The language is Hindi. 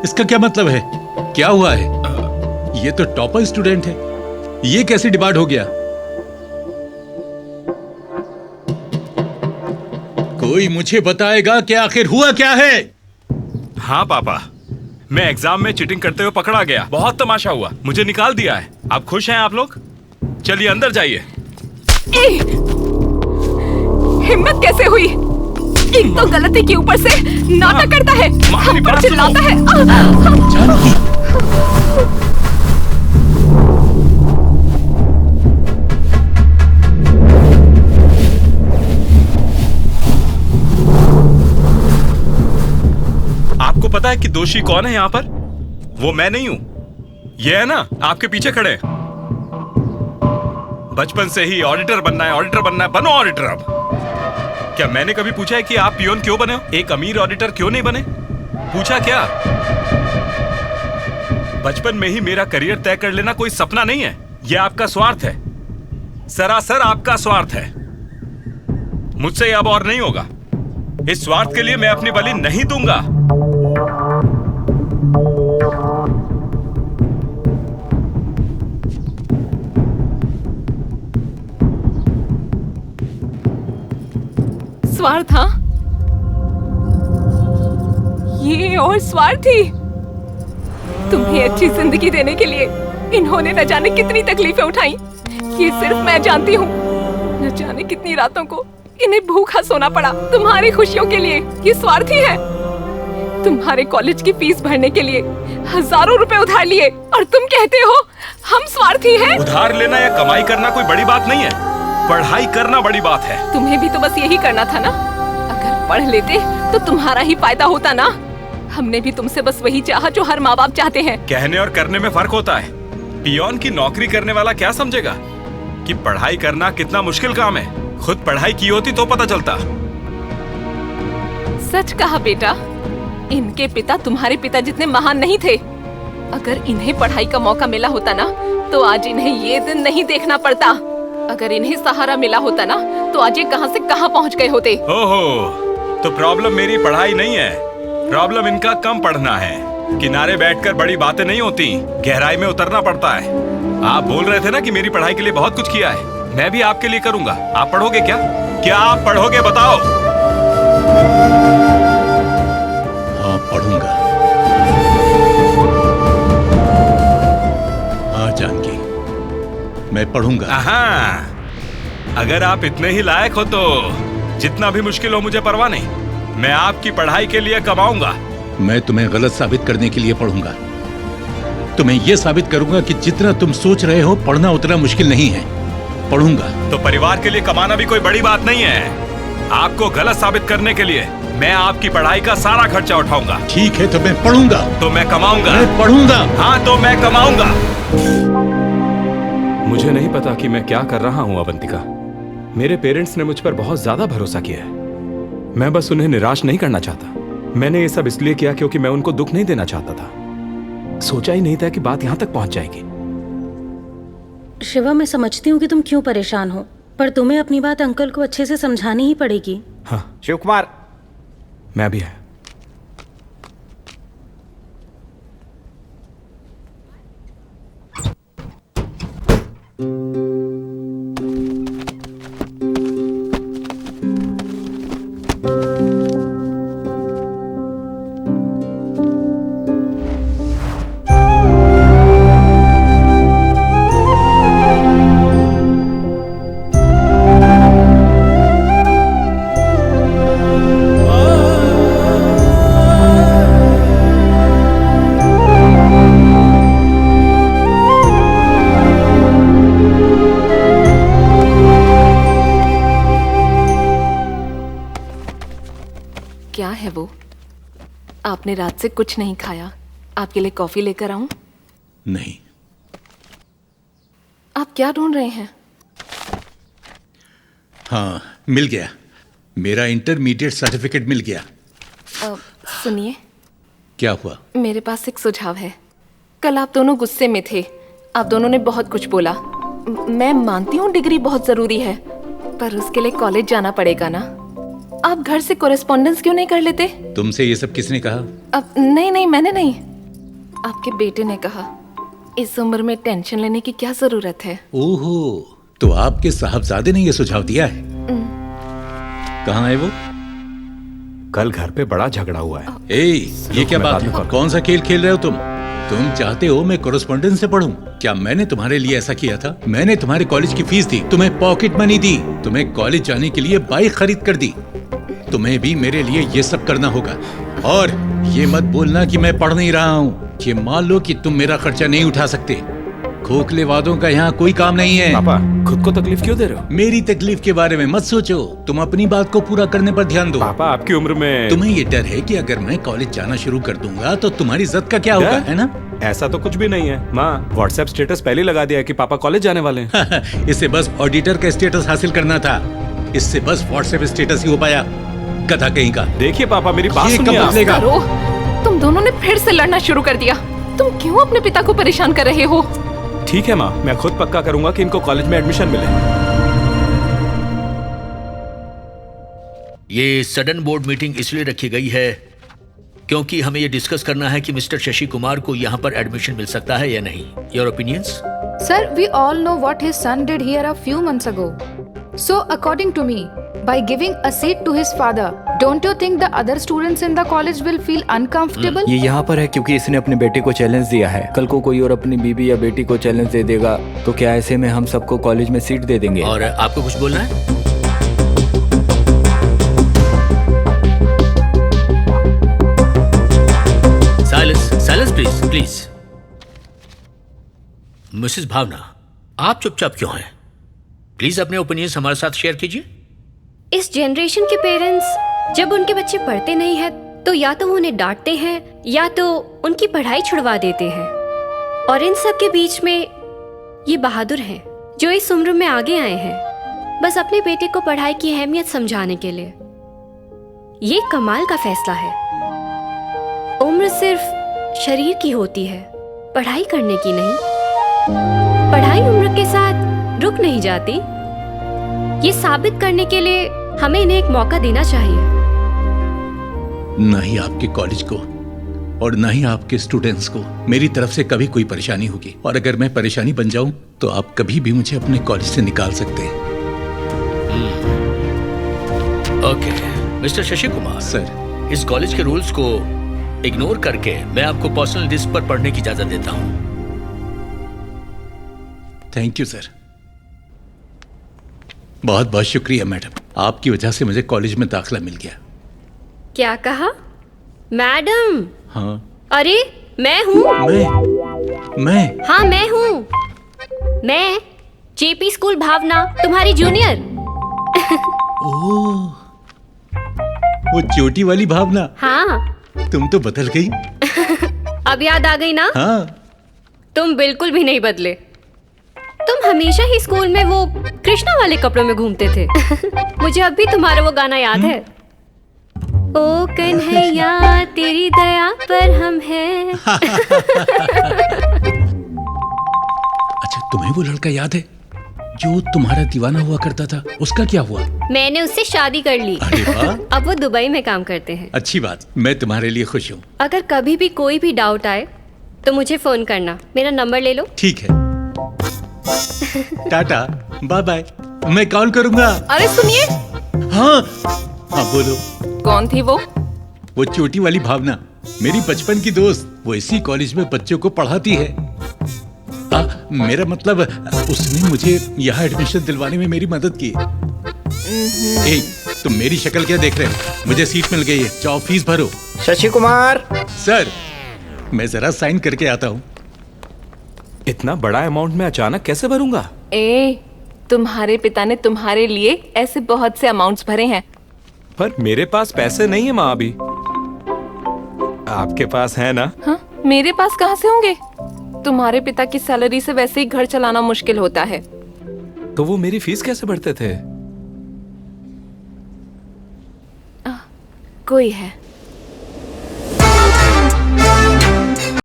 इसका क्या मतलब है? क्या हुआ है? ये तो टॉपर स्टूडेंट है, ये कैसे डिबार्ड हो गया? कोई मुझे बताएगा कि आखिर हुआ क्या है? हाँ पापा, मैं एग्जाम में चीटिंग करते हुए पकड़ा गया। बहुत तमाशा हुआ, मुझे निकाल दिया है। आप खुश हैं आप लोग? चलिए अंदर जाइए। हिम्मत कैसे हुई? एक तो गलती के ऊपर से नाटक करता है, हम पर चिल्लाता है। आपको पता है कि दोषी कौन है यहाँ पर? वो मैं नहीं हूँ, ये है ना आपके पीछे खड़े। बचपन से ही ऑडिटर बनना है, ऑडिटर बनना है, बनो ऑडिटर। अब क्या मैंने कभी पूछा है कि आप पियोन क्यों बने हो? एक अमीर ऑडिटर क्यों नहीं बने? पूछा क्या? बचपन में ही मेरा करियर तय कर लेना कोई सपना नहीं है, यह आपका स्वार्थ है, सरासर आपका स्वार्थ है। मुझसे अब और नहीं होगा। इस स्वार्थ के लिए मैं अपनी बलि नहीं दूंगा। स्वार्थ? हाँ, ये और स्वार्थी। तुम्हें अच्छी जिंदगी देने के लिए इन्होंने न जाने कितनी तकलीफें उठाई, ये सिर्फ मैं जानती हूँ। न जाने कितनी रातों को इन्हें भूखा सोना पड़ा तुम्हारी खुशियों के लिए। ये स्वार्थी है। तुम्हारे कॉलेज की फीस भरने के लिए हजारों रुपए उधार लिए और तुम कहते हो हम स्वार्थी हैं? उधार लेना या कमाई करना कोई बड़ी बात नहीं है, पढ़ाई करना बड़ी बात है। तुम्हें भी तो बस यही करना था ना। अगर पढ़ लेते तो तुम्हारा ही फायदा होता ना। हमने भी तुमसे बस वही चाहा जो हर माँ बाप चाहते हैं। कहने और करने में फर्क होता है। पियोन की नौकरी करने वाला क्या समझेगा कि पढ़ाई करना कितना मुश्किल काम है? खुद पढ़ाई की होती तो पता चलता। सच कहा बेटा, इनके पिता तुम्हारे पिता जितने महान नहीं थे। अगर इन्हें पढ़ाई का मौका मिला होता ना तो आज इन्हें ये दिन नहीं देखना पड़ता। अगर इन्हें सहारा मिला होता ना तो आज ये कहां से कहां पहुंच गए होते। ओहो, तो प्रॉब्लम मेरी पढ़ाई नहीं है, प्रॉब्लम इनका कम पढ़ना है। किनारे बैठकर बड़ी बातें नहीं होती, गहराई में उतरना पड़ता है। आप बोल रहे थे ना कि मेरी पढ़ाई के लिए बहुत कुछ किया है, मैं भी आपके लिए करूंगा। आप पढ़ोगे क्या? क्या आप पढ़ोगे बताओ? हाँ पढ़ूंगा। हाँ जानकी, मैं पढ़ूंगा। हाँ, अगर आप इतने ही लायक हो तो जितना भी मुश्किल हो मुझे परवाह नहीं। मैं आपकी पढ़ाई के लिए कमाऊंगा। मैं तुम्हें गलत साबित करने के लिए पढ़ूंगा। तुम्हें यह साबित करूंगा कि जितना तुम सोच रहे हो पढ़ना उतना मुश्किल नहीं है। पढ़ूंगा। तो परिवार के लिए कमाना भी कोई बड़ी बात नहीं है। आपको गलत साबित करने के लिए मैं आपकी पढ़ाई का सारा खर्चा उठाऊंगा। ठीक है, तो मैं पढ़ूंगा। तो मैं कमाऊंगा। मैं पढ़ूंगा। हाँ, तो मैं कमाऊंगा। मुझे नहीं पता कि मैं क्या कर रहा हूं अवंतिका। मेरे पेरेंट्स ने मुझ पर बहुत ज्यादा भरोसा किया है। मैं बस उन्हें निराश नहीं करना चाहता। मैंने ये सब इसलिए किया क्योंकि मैं उनको दुख नहीं देना चाहता था। सोचा ही नहीं था कि बात यहां तक पहुंच जाएगी। शिवा, मैं समझती हूँ कि तुम क्यों परेशान हो, पर तुम्हें अपनी बात अंकल को अच्छे से समझानी ही पड़ेगी। हाँ शिव कुमार, मैं भी है। क्या है वो? आपने रात से कुछ नहीं खाया। आपके लिए कॉफी लेकर आऊं? नहीं। आप क्या ढूंढ रहे हैं? हाँ, मिल गया। मेरा इंटरमीडिएट सर्टिफिकेट मिल गया। सुनिए, क्या हुआ? मेरे पास एक सुझाव है। कल आप दोनों गुस्से में थे, आप दोनों ने बहुत कुछ बोला। मैं मानती हूँ डिग्री बहुत जरूरी है, पर उसके लिए कॉलेज जाना पड़ेगा ना। आप घर से कोरेस्पॉन्डेंस क्यों नहीं कर लेते? तुमसे ये सब किसने कहा? अब नहीं, मैंने नहीं। आपके बेटे ने कहा इस उम्र में टेंशन लेने की क्या जरूरत है। ओहो, तो आपके साहबजादे ने ये सुझाव दिया है? कहाँ है वो? कल घर पे बड़ा झगड़ा हुआ है। ये क्या बात है? कौन सा खेल खेल रहे हो तुम चाहते हो मैं कोरेस्पोंडेंस से पढूं? क्या मैंने तुम्हारे लिए ऐसा किया था? मैंने तुम्हारे कॉलेज की फीस दी, तुम्हें पॉकेट मनी दी, तुम्हें कॉलेज जाने के लिए बाइक खरीद कर दी। तुम्हें भी मेरे लिए ये सब करना होगा। और ये मत बोलना कि मैं पढ़ नहीं रहा हूँ। ये मान लो कि तुम मेरा खर्चा नहीं उठा सकते। खोखले वादों का यहाँ कोई काम नहीं है। पापा, खुद को तकलीफ क्यों दे रहे हो? मेरी तकलीफ के बारे में मत सोचो, तुम अपनी बात को पूरा करने पर ध्यान दो। पापा, आपकी उम्र में तुम्हें ये डर है कि अगर मैं कॉलेज जाना शुरू कर दूंगा तो तुम्हारी इज्जत का क्या होगा, है ना? ऐसा तो कुछ भी नहीं है। माँ, व्हाट्सएप स्टेटस पहले लगा दिया है कि पापा कॉलेज जाने वाले हैं। इससे बस ऑडिटर का स्टेटस हासिल करना था। इससे बस व्हाट्सएप स्टेटस ही हो पाया। गधा कहीं का। देखिए पापा, मेरी बात ये सुनिए कब आप। बदलेगा? करो, तुम दोनों ने फिर से लड़ना शुरू कर दिया। तुम क्यों अपने पिता को परेशान कर रहे हो? ठीक है माँ, मैं खुद पक्का करूंगा कि इनको कॉलेज में एडमिशन मिले। ये सडन बोर्ड मीटिंग इसलिए रखी गई है क्योंकि हमें ये डिस्कस करना है कि मिस्टर शशि कुमार को यहाँ पर एडमिशन मिल सकता है या नहीं। Your opinions? Sir, we all know what his son did here a few months ago. So, according to me, by giving a seat to his father, don't you think the other students in the college will feel uncomfortable? ये यहाँ पर है क्योंकि इसने अपने बेटे को चैलेंज दिया है। कल को कोई और अपनी बीवी या बेटी को चैलेंज दे देगा तो क्या ऐसे में हम सबको कॉलेज में सीट दे देंगे? और आपको कुछ बोलना है? Silence please, please. मिसेस भावना, आप चुपचाप क्यों हैं? प्लीज अपने ओपिनियंस हमारे साथ शेयर कीजिए। इस जनरेशन के पेरेंट्स जब उनके बच्चे पढ़ते नहीं हैं तो या तो वो उन्हें डांटते हैं या तो उनकी पढ़ाई छुड़वा देते हैं। और इन सब के बीच में ये बहादुर हैं जो इस उम्र में आगे आए हैं बस अपने बेटे को पढ़ाई की अहमियत समझाने के लिए। ये कमाल का फैसला है। उम्र सिर्फ शरीर की होती है, पढ़ाई करने की नहीं। पढ़ाई उम्र के साथ रुक नहीं जाती। ये साबित करने के लिए हमें इन्हें एक मौका देना चाहिए। न ही आपके कॉलेज को और न ही आपके स्टूडेंट्स को मेरी तरफ से कभी कोई परेशानी होगी। और अगर मैं परेशानी बन जाऊं तो आप कभी भी मुझे अपने कॉलेज से निकाल सकते हैं। Okay mister Shashi Kumar sir, इस कॉलेज के रूल्स को इग्नोर करके मैं आपको पर्सनल डिस्क पर पढ़ने की इजाजत देता हूं। Thank you sir. बहुत बहुत शुक्रिया मैडम, आपकी वजह से मुझे कॉलेज में दाखिला मिल गया। क्या कहा? मैडम? हाँ। अरे मैं हूँ। मैं? हाँ मैं हूँ। मैं जेपी स्कूल भावना, तुम्हारी जूनियर। ओह, वो चोटी वाली भावना। हाँ। तुम तो बदल गई। अब याद आ गई ना? हाँ। तुम बिल्कुल भी नहीं बदले। तुम हमेशा ही स्कूल में वो कृष्णा वाले कपड़ों में घूमते थे। मुझे अब भी तुम्हारा वो गाना याद है। ओ कन्हैया तेरी दया पर हम हैं। अच्छा, तुम्हें वो लड़का याद है जो तुम्हारा दीवाना हुआ करता था? उसका क्या हुआ? मैंने उससे शादी कर ली। अरे वाह। अब वो दुबई में काम करते हैं। अच्छी बात, मैं तुम्हारे लिए खुश हूँ। अगर कभी भी कोई भी डाउट आए तो मुझे फोन करना। मेरा नंबर ले लो। ठीक है। Tata, bye bye. मैं कॉल करूंगा। अरे सुनिए। हाँ हाँ, बोलो। कौन थी वो? वो चोटी वाली भावना, मेरी बचपन की दोस्त। वो इसी कॉलेज में बच्चों को पढ़ाती है। मेरा मतलब उसने मुझे यहाँ एडमिशन दिलवाने में मेरी मदद की। तुम मेरी शक्ल क्या देख रहे हो? मुझे सीट मिल गई है, जाओ फीस भरो। शशि कुमार सर, मैं जरा साइन करके आता हूँ। इतना बड़ा अमाउंट में अचानक कैसे भरूंगा? तुम्हारे पिता ने तुम्हारे लिए ऐसे बहुत से अमाउंट्स भरे हैं। पर मेरे पास पैसे नहीं है माँ अभी। आपके पास है ना? हाँ, मेरे पास कहाँ से होंगे? तुम्हारे पिता की सैलरी से वैसे ही घर चलाना मुश्किल होता है। तो वो मेरी फीस कैसे भरते थे? कोई है।